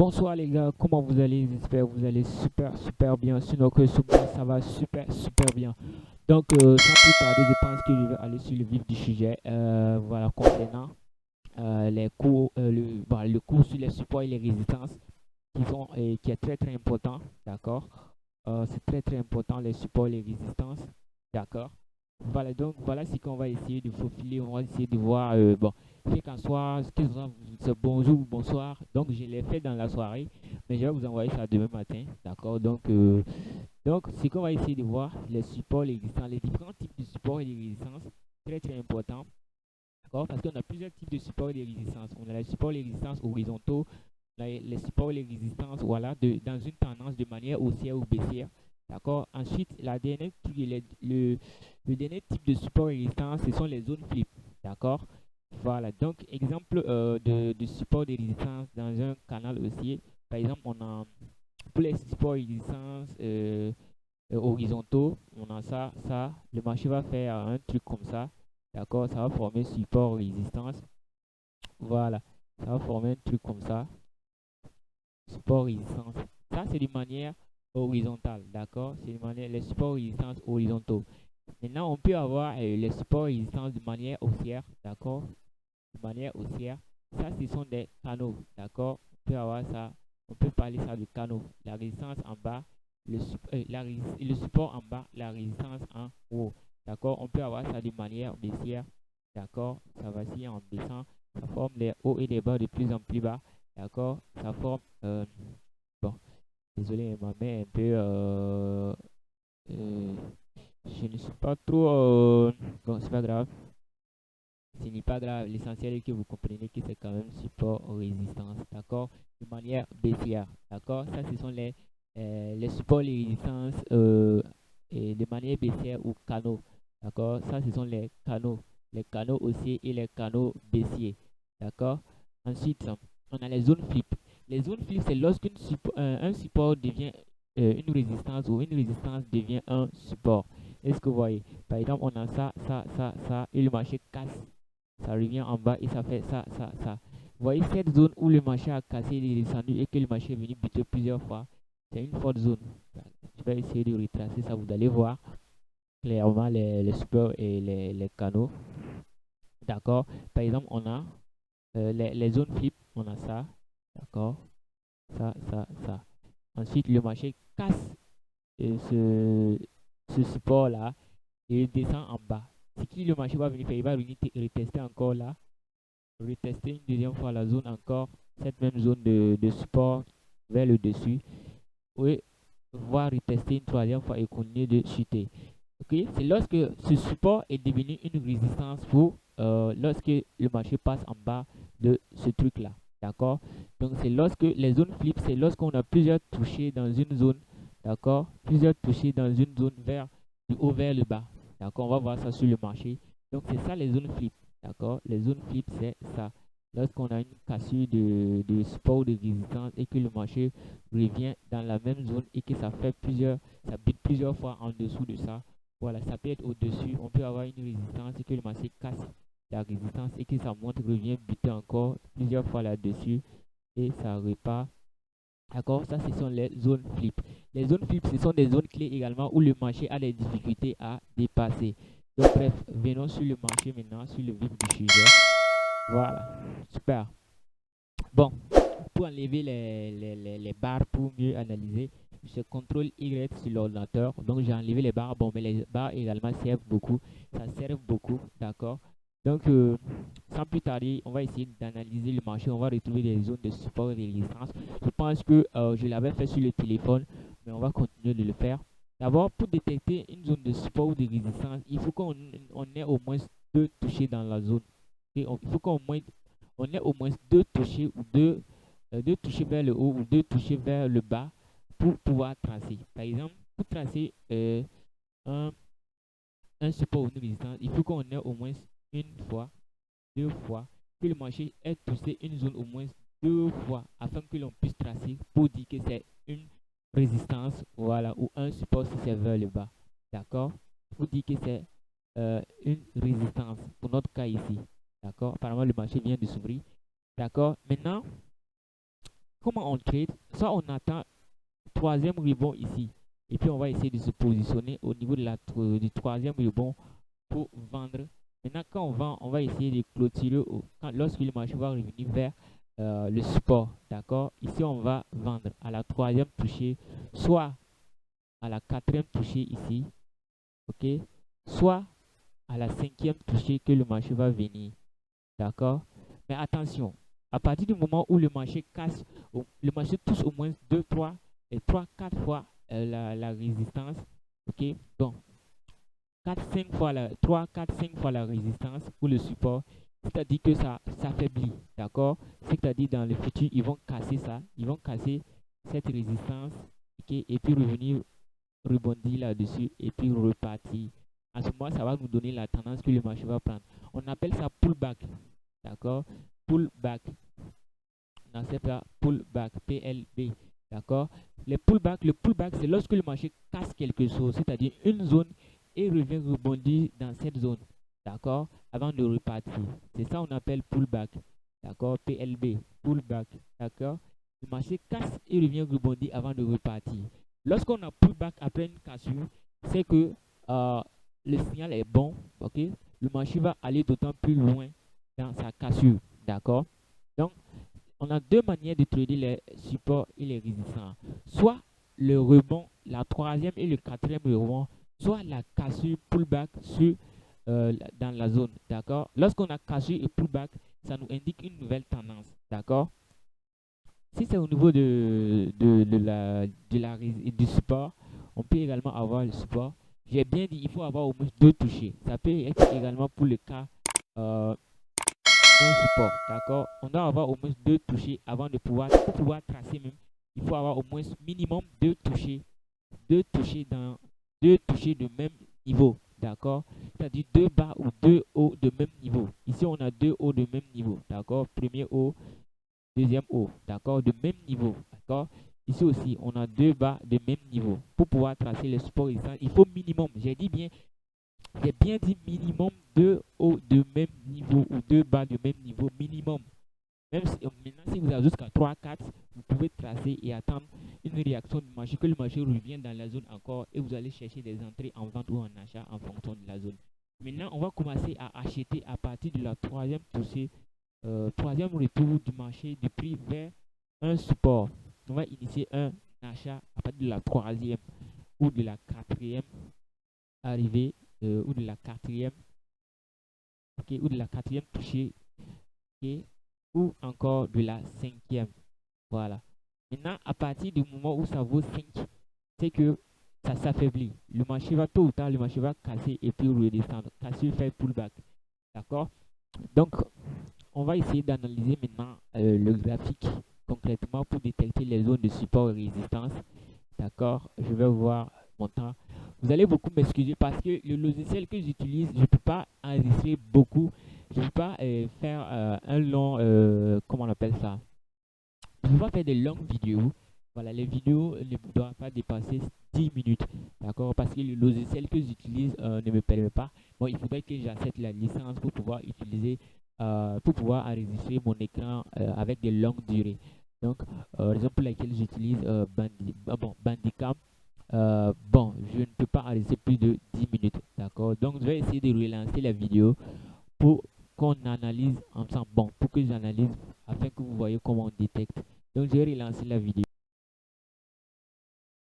Bonsoir les gars, comment vous allez? J'espère que vous allez super bien. Sinon que sur moi ça va super bien. Donc sans plus tarder, je pense que je vais aller sur le vif du sujet. Voilà, concernant les cours, le cours sur les supports et les résistances qui est très important, d'accord? C'est très important les supports et les résistances, d'accord? Voilà, donc voilà ce qu'on va essayer de faufiler, on va essayer de voir, bon, fait qu'en soit, ce que c'est bonjour ou bonsoir, donc je l'ai fait dans la soirée, mais je vais vous envoyer ça demain matin, d'accord? Donc ce qu'on va essayer de voir, les supports, les résistances, les différents types de supports et de résistances, très important, d'accord? Parce qu'on a plusieurs types de supports et de résistances. On a les supports et les résistances horizontaux, les supports et les résistances, voilà, dans une tendance de manière haussière ou baissière. D'accord. Ensuite, le dernier type de support et résistance, ce sont les zones flip. D'accord. Voilà. Donc, exemple de support de résistance dans un canal haussier. Par exemple, on a pour les supports et résistances horizontaux, on a ça. Le marché va faire un truc comme ça. D'accord. Ça va former support résistance. Voilà. Ça va former un truc comme ça. Support résistance. Ça, c'est de manière horizontale, d'accord? C'est de manière les supports résistance horizontaux. Maintenant, on peut avoir les supports résistance de manière haussière, d'accord? De manière haussière. Ça, ce sont des canaux, d'accord? On peut avoir ça, on peut parler ça de canaux. La résistance en bas, le support en bas, la résistance en haut, d'accord? On peut avoir ça de manière baissière, d'accord? Ça va ici en baissant, ça forme les hauts et les bas de plus en plus bas, d'accord? Ça forme, bon, désolé, ma main est un peu, euh, je ne suis pas trop, bon, c'est pas grave. Ce n'est pas grave, l'essentiel est que vous comprenez que c'est quand même support aux résistances, d'accord? De manière baissière, d'accord? Ça, ce sont les supports, les résistances et de manière baissière ou canaux, d'accord? Ça, ce sont les canaux haussiers et les canaux baissiers, d'accord? Ensuite, on a les zones flip. Les zones flip, c'est lorsqu'un un support devient une résistance ou une résistance devient un support. Est-ce que vous voyez? Par exemple, on a ça, et le marché casse, ça revient en bas et ça fait ça. Vous voyez cette zone où le marché a cassé, il est descendu et que le marché est venu buter plusieurs fois, c'est une forte zone. Je vais essayer de retracer ça, vous allez voir clairement les supports et les canaux. D'accord. Par exemple, on a les zones flip, on a ça. D'accord. Ça. Ensuite, le marché casse euh, ce, ce support-là et il descend en bas. Ce qui le marché va venir faire, il va venir retester encore là, retester une deuxième fois la zone encore, cette même zone de support vers le dessus, et voir retester une troisième fois et continuer de chuter. Ok, c'est lorsque ce support est devenu une résistance pour lorsque le marché passe en bas de ce truc là. D'accord. Donc c'est lorsque les zones flip, c'est lorsqu'on a plusieurs touchés dans une zone. D'accord. Plusieurs touchés dans une zone vers du haut vers le bas. D'accord. On va voir ça sur le marché. Donc c'est ça les zones flip. D'accord. Les zones flip, c'est ça. Lorsqu'on a une cassure de support ou de résistance et que le marché revient dans la même zone et que ça bute plusieurs fois en dessous de ça. Voilà, ça peut être au-dessus. On peut avoir une résistance et que le marché casse la résistance et que ça monte, revient buter encore plusieurs fois là-dessus et ça repart. D'accord, ça ce sont les zones flip. Les zones flip, ce sont des zones clés également où le marché a des difficultés à dépasser. Donc bref, venons sur le marché maintenant, sur le vif du sujet. Voilà, super. Bon, pour enlever les barres pour mieux analyser, je contrôle Y sur l'ordinateur. Donc j'ai enlevé les barres. Bon, mais les barres également servent beaucoup. Ça sert beaucoup, d'accord. Donc, sans plus tarder, on va essayer d'analyser le marché. On va retrouver les zones de support et de résistance. Je pense que je l'avais fait sur le téléphone, mais on va continuer de le faire. D'abord, pour détecter une zone de support ou de résistance, il faut qu'on ait au moins deux touchés dans la zone. Il faut on ait au moins deux touchés ou deux touchés vers le haut ou deux touchés vers le bas pour pouvoir tracer. Par exemple, pour tracer un, un support ou une résistance, il faut qu'on ait au moins une fois, deux fois, que le marché ait touché une zone au moins deux fois afin que l'on puisse tracer pour dire que c'est une résistance, voilà, ou un support si c'est vers le bas. D'accord? Pour dire que c'est une résistance pour notre cas ici. D'accord? Apparemment, le marché vient de s'ouvrir. D'accord? Maintenant, comment on trade? Soit on attend troisième rebond ici. Et puis on va essayer de se positionner au niveau de du troisième rebond pour vendre. Maintenant, quand on vend, on va essayer de clôturer lorsque le marché va revenir vers le support. D'accord? Ici, on va vendre à la troisième touchée, soit à la quatrième touchée ici. OK? Soit à la cinquième touchée que le marché va venir. D'accord? Mais attention, à partir du moment où le marché casse, le marché touche au moins 2, 3 et 3, 4 fois la résistance. OK? Donc, 4, 5 fois 3, 4, 5 fois la résistance ou le support, c'est-à-dire que ça s'affaiblit. D'accord? C'est-à-dire dans le futur, ils vont casser ça, ils vont casser cette résistance, OK? Et puis revenir rebondir là-dessus et puis repartir. À ce moment, ça va nous donner la tendance que le marché va prendre. On appelle ça pullback. D'accord? Pullback. On appelle ça pullback. PLB. D'accord? Le pullback, c'est lorsque le marché casse quelque chose, c'est-à-dire une zone et revient rebondir dans cette zone. D'accord? Avant de repartir. C'est ça qu'on appelle pullback. D'accord? PLB. Pullback. D'accord? Le marché casse et revient rebondir avant de repartir. Lorsqu'on a pullback après une cassure, c'est que le signal est bon. Ok? Le marché va aller d'autant plus loin dans sa cassure. D'accord? Donc, on a deux manières de trader les supports et les résistances. Soit le rebond, la troisième et le quatrième rebond, soit la cassure pullback dans la zone. D'accord? Lorsqu'on a cassure et pullback, ça nous indique une nouvelle tendance. D'accord? Si c'est au niveau du support, on peut également avoir le support. J'ai bien dit, il faut avoir au moins deux touchés. Ça peut être également pour le cas d'un support. D'accord? On doit avoir au moins deux touchés avant de pour pouvoir tracer même. Il faut avoir au moins minimum deux touchés deux touchés de même niveau. D'accord? C'est-à-dire deux bas ou deux hauts de même niveau. Ici, on a deux hauts de même niveau. D'accord? Premier haut, deuxième haut, d'accord, de même niveau, d'accord. Ici aussi, on a deux bas de même niveau. Pour pouvoir tracer le support résistance, il faut minimum, j'ai bien dit minimum deux hauts de même niveau ou deux bas de même niveau, minimum. Même si, maintenant, si vous avez jusqu'à 3, 4, vous pouvez tracer et attendre une réaction du marché, que le marché revienne dans la zone encore et vous allez chercher des entrées en vente ou en achat en fonction de la zone. Maintenant, on va commencer à acheter à partir de la troisième poussée troisième retour du marché du prix vers un support. On va initier un achat à partir de la troisième ou de la quatrième arrivée ou de la quatrième, okay, ou de la quatrième touchée, okay, ou encore de la cinquième. Voilà. Maintenant, à partir du moment où ça vaut 5, c'est que ça s'affaiblit. Le marché va tôt ou tard, le marché va casser et puis redescendre. Casser, faire pullback. D'accord? Donc, on va essayer d'analyser maintenant le graphique concrètement pour détecter les zones de support et résistance. D'accord, je vais voir mon temps. Vous allez beaucoup m'excuser parce que le logiciel que j'utilise, je ne peux pas enregistrer beaucoup. Je ne peux pas faire un long, comment on appelle ça? Je ne peux pas faire de longues vidéos. Voilà, les vidéos ne doivent pas dépasser 10 minutes. D'accord, parce que le logiciel que j'utilise ne me permet pas. Bon, il faudrait que j'achète la licence pour pouvoir utiliser pour pouvoir enregistrer mon écran avec des longues durées. Donc, raison pour laquelle j'utilise Bandicam. Bon, je ne peux pas enregistrer plus de 10 minutes. D'accord. Donc, je vais essayer de relancer la vidéo pour qu'on analyse ensemble. Bon, pour que j'analyse afin que vous voyez comment on détecte. Donc, je vais relancer la vidéo.